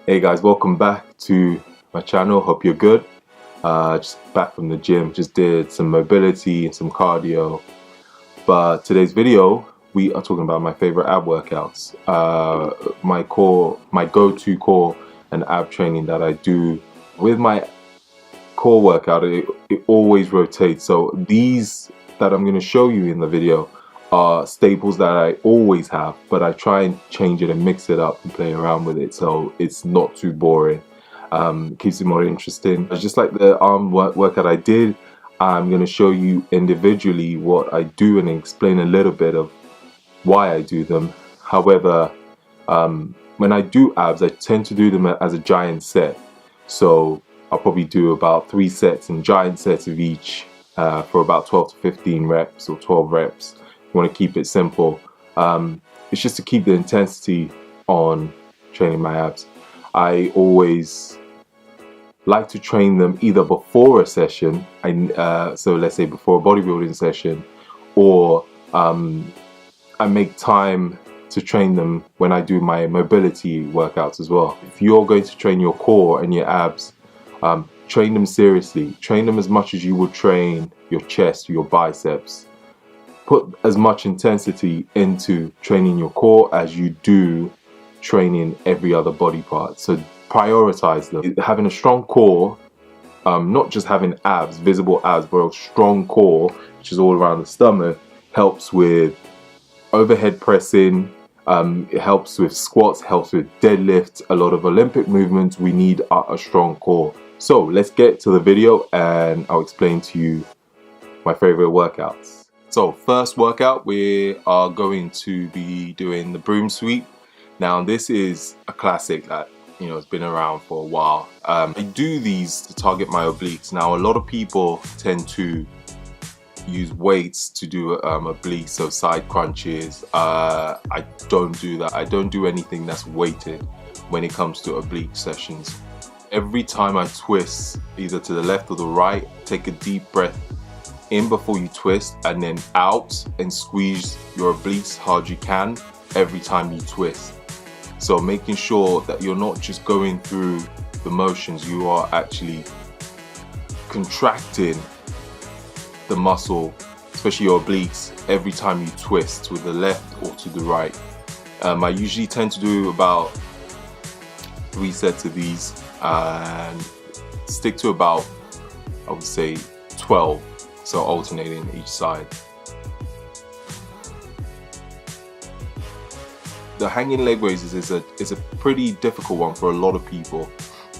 Hey guys, welcome back to my channel. Hope you're good. Just back from the gym, just did some mobility and some cardio. But today's video, we are talking about my favorite ab workouts. My go-to core and ab training that I do with my core workout. It always rotates. So these that I'm going to show you in the video are staples that I always have, but I try and change it and mix it up and play around with it so it's not too boring. Keeps it more interesting. Just like the arm workout I did, I'm going to show you individually what I do and explain a little bit of why I do them. However, when I do abs, I tend to do them as a giant set. So I'll probably do about 3 sets and giant sets of each for about 12 to 15 reps or 12 reps. You want to keep it simple. It's just to keep the intensity on training my abs. I always like to train them either before a session, so let's say before a bodybuilding session, or I make time to train them when I do my mobility workouts as well. If you're going to train your core and your abs, train them seriously. Train them as much as you would train your chest, your biceps. Put as much intensity into training your core as you do training every other body part. So prioritize them. Having a strong core, not just having abs, visible abs, but a strong core, which is all around the stomach, helps with overhead pressing, it helps with squats, helps with deadlifts. A lot of Olympic movements, we need a strong core. So let's get to the video and I'll explain to you my favorite workouts. So first workout, we are going to be doing the broom sweep. Now this is a classic that it's been around for a while. I do these to target my obliques. Now a lot of people tend to use weights to do obliques, so side crunches. I don't do that. I don't do anything that's weighted when it comes to oblique sessions. Every time I twist, either to the left or the right, take a deep breath in before you twist, and then out and squeeze your obliques hard you can every time you twist. So making sure that you're not just going through the motions, you are actually contracting the muscle, especially your obliques, every time you twist to the left or to the right. I usually tend to do about 3 sets of these and stick to about, I would say, 12, so alternating each side. The hanging leg raises is a pretty difficult one for a lot of people,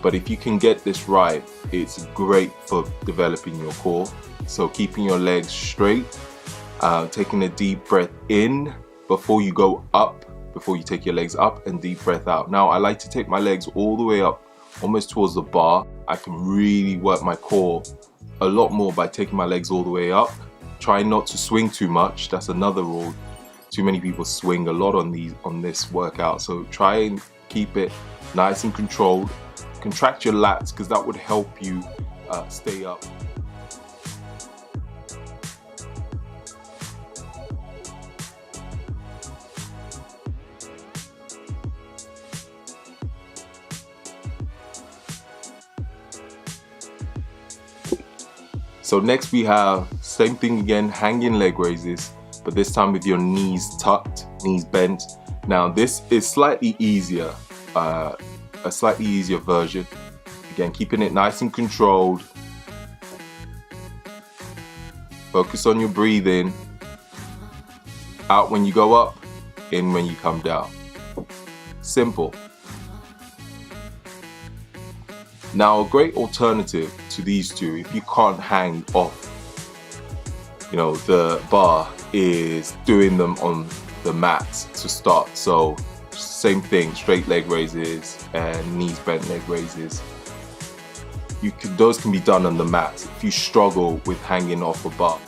but if you can get this right, it's great for developing your core. So keeping your legs straight, taking a deep breath in before you go up, before you take your legs up, and deep breath out. Now I like to take my legs all the way up, almost towards the bar. I can really work my core a lot more by taking my legs all the way up. Try not to swing too much. That's another rule. Too many people swing a lot on this workout, so try and keep it nice and controlled. Contract your lats because that would help you stay up. So next we have same thing again, hanging leg raises, but this time with your knees tucked, knees bent. Now this is slightly easier, a slightly easier version. Again, keeping it nice and controlled. Focus on your breathing. Out when you go up, in when you come down. Simple. Now a great alternative to these two, if you can't hang off the bar, is doing them on the mat to start. So same thing, straight leg raises and knees bent leg raises. Those can be done on the mat if you struggle with hanging off a bar.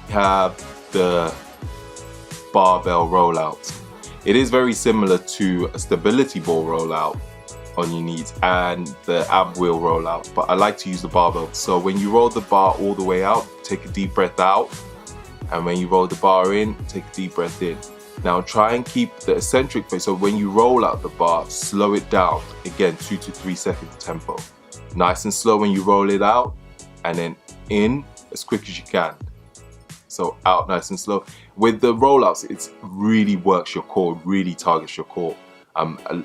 We have the barbell rollout. It is very similar to a stability ball rollout on your knees and the ab wheel rollout, but I like to use the barbell. So when you roll the bar all the way out, take a deep breath out, and when you roll the bar in, take a deep breath in. Now try and keep the eccentric phase, so when you roll out the bar, slow it down, again 2 to 3 seconds tempo. Nice and slow when you roll it out, and then in as quick as you can. So out nice and slow. With the rollouts, it really works your core, really targets your core.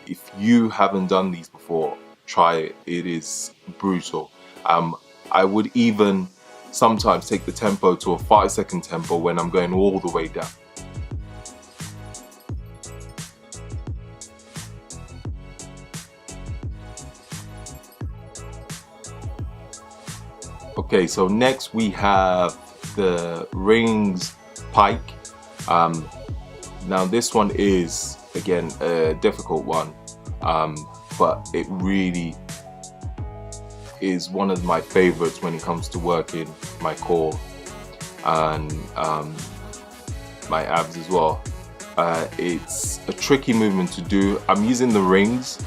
If you haven't done these before, try it. It is brutal. I would even sometimes take the tempo to a 5-second tempo when I'm going all the way down. Okay, so next we have the rings pike. Now this one is again a difficult one, but it really is one of my favorites when it comes to working my core and my abs as well. It's a tricky movement to do. I'm using the rings,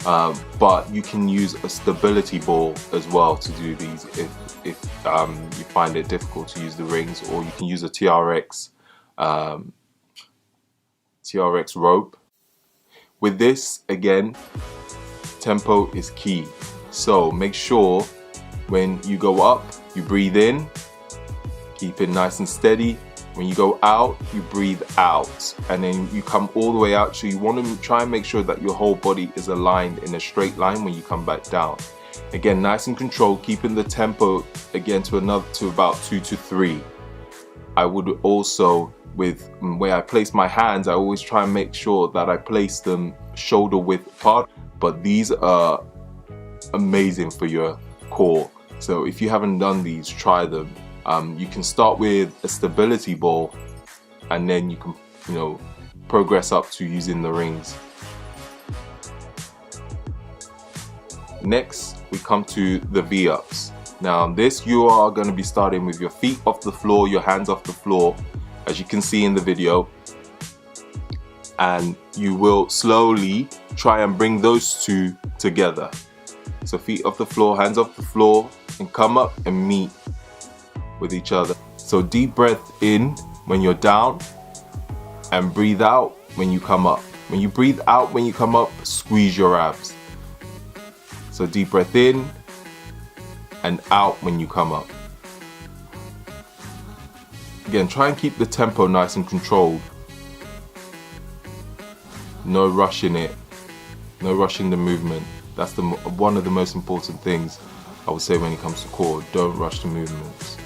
but you can use a stability ball as well to do these if you find it difficult to use the rings, or you can use a TRX rope. With this, again, tempo is key. So make sure when you go up, you breathe in, keep it nice and steady. When you go out, you breathe out, and then you come all the way out. So you want to try and make sure that your whole body is aligned in a straight line when you come back down. Again, nice and controlled, keeping the tempo again to about 2 to 3. I would also, with where I place my hands, I always try and make sure that I place them shoulder width apart. But these are amazing for your core. So if you haven't done these, try them. You can start with a stability ball, and then you can, progress up to using the rings. Next, we come to the V-ups. Now this, you are going to be starting with your feet off the floor, your hands off the floor, as you can see in the video, and you will slowly try and bring those two together. So feet off the floor, hands off the floor, and come up and meet with each other. So deep breath in when you're down, and breathe out when you come up. When you breathe out when you come up, squeeze your abs. So deep breath in and out when you come up. Again, try and keep the tempo nice and controlled. No rushing it, no rushing the movement. That's one of the most important things I would say when it comes to core. Don't rush the movements.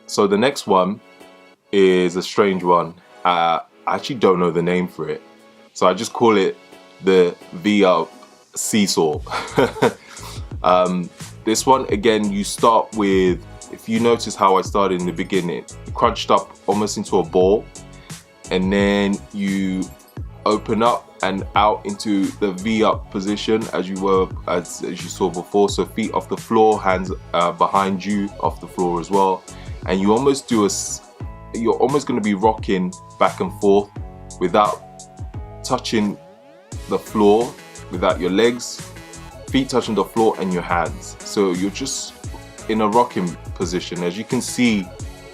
So the next one is a strange one. I actually don't know the name for it, so I just call it the V-up seesaw. This one, again, you start with, if you notice how I started in the beginning, crunched up almost into a ball, and then you open up and out into the V-up position as you you saw before. So feet off the floor, hands behind you off the floor as well, and you almost do you're almost going to be rocking back and forth without touching the floor, without your legs, feet touching the floor and your hands. So you're just in a rocking position. As you can see,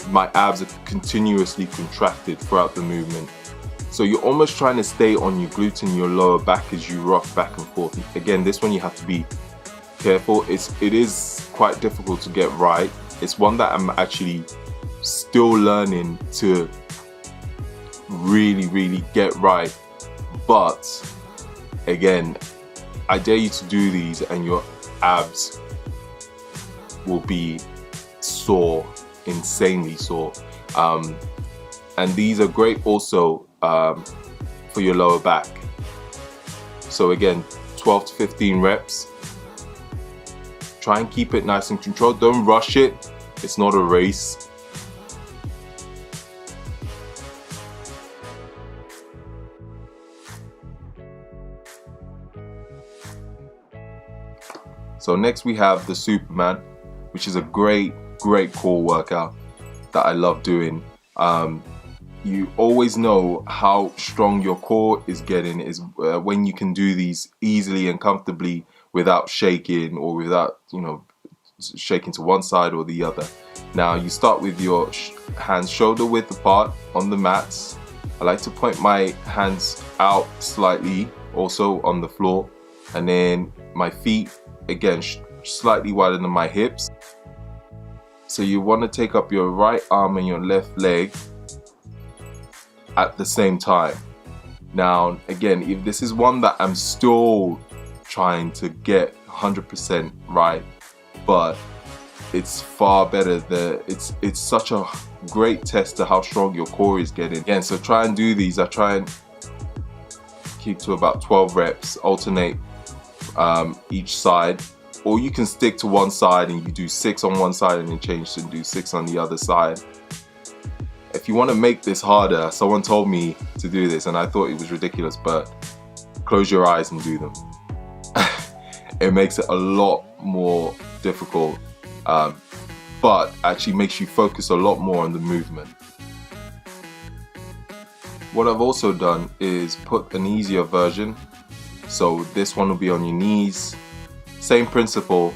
my abs are continuously contracted throughout the movement. So you're almost trying to stay on your glutes and your lower back as you rock back and forth. Again, this one you have to be careful. It is quite difficult to get right. It's one that I'm actually still learning to really get right. But again, I dare you to do these and your abs will be sore, insanely sore. And these are great also for your lower back. So again, 12 to 15 reps. Try and keep it nice and controlled. Don't rush it. It's not a race. So next we have the Superman, which is a great core workout that I love doing. You always know how strong your core is getting is when you can do these easily and comfortably without shaking, or without shaking to one side or the other. Now you start with your hands shoulder width apart on the mats. I like to point my hands out slightly also on the floor, and then my feet again slightly wider than my hips. So you want to take up your right arm and your left leg at the same time. Now again, if this is one that I'm still trying to get 100% right, but it's far better. It's such a great test to how strong your core is getting. Again, so try and do these. I try and keep to about 12 reps, alternate each side, or you can stick to one side and you do 6 on one side and then change to do 6 on the other side. If you want to make this harder, someone told me to do this and I thought it was ridiculous, but close your eyes and do them. It makes it a lot more difficult, but actually makes you focus a lot more on the movement. What I've also done is put an easier version. So this one will be on your knees. Same principle.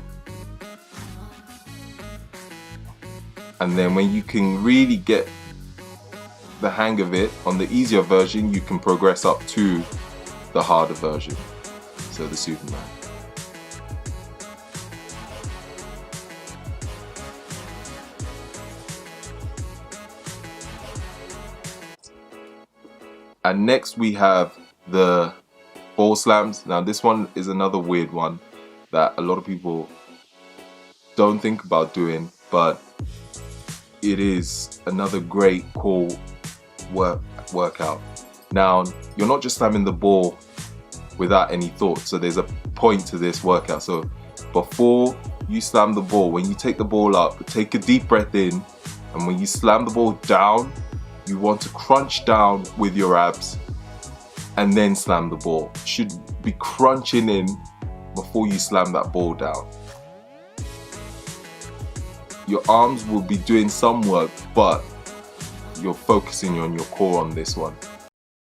And then when you can really get the hang of it on the easier version, you can progress up to the harder version. So the Superman. And next we have the ball slams. Now this one is another weird one that a lot of people don't think about doing, but it is another great core workout. Now you're not just slamming the ball without any thought, so there's a point to this workout. So before you slam the ball, when you take the ball up, take a deep breath in, and when you slam the ball down, you want to crunch down with your abs and then slam the ball. You should be crunching in before you slam that ball down. Your arms will be doing some work, but you're focusing on your core on this one.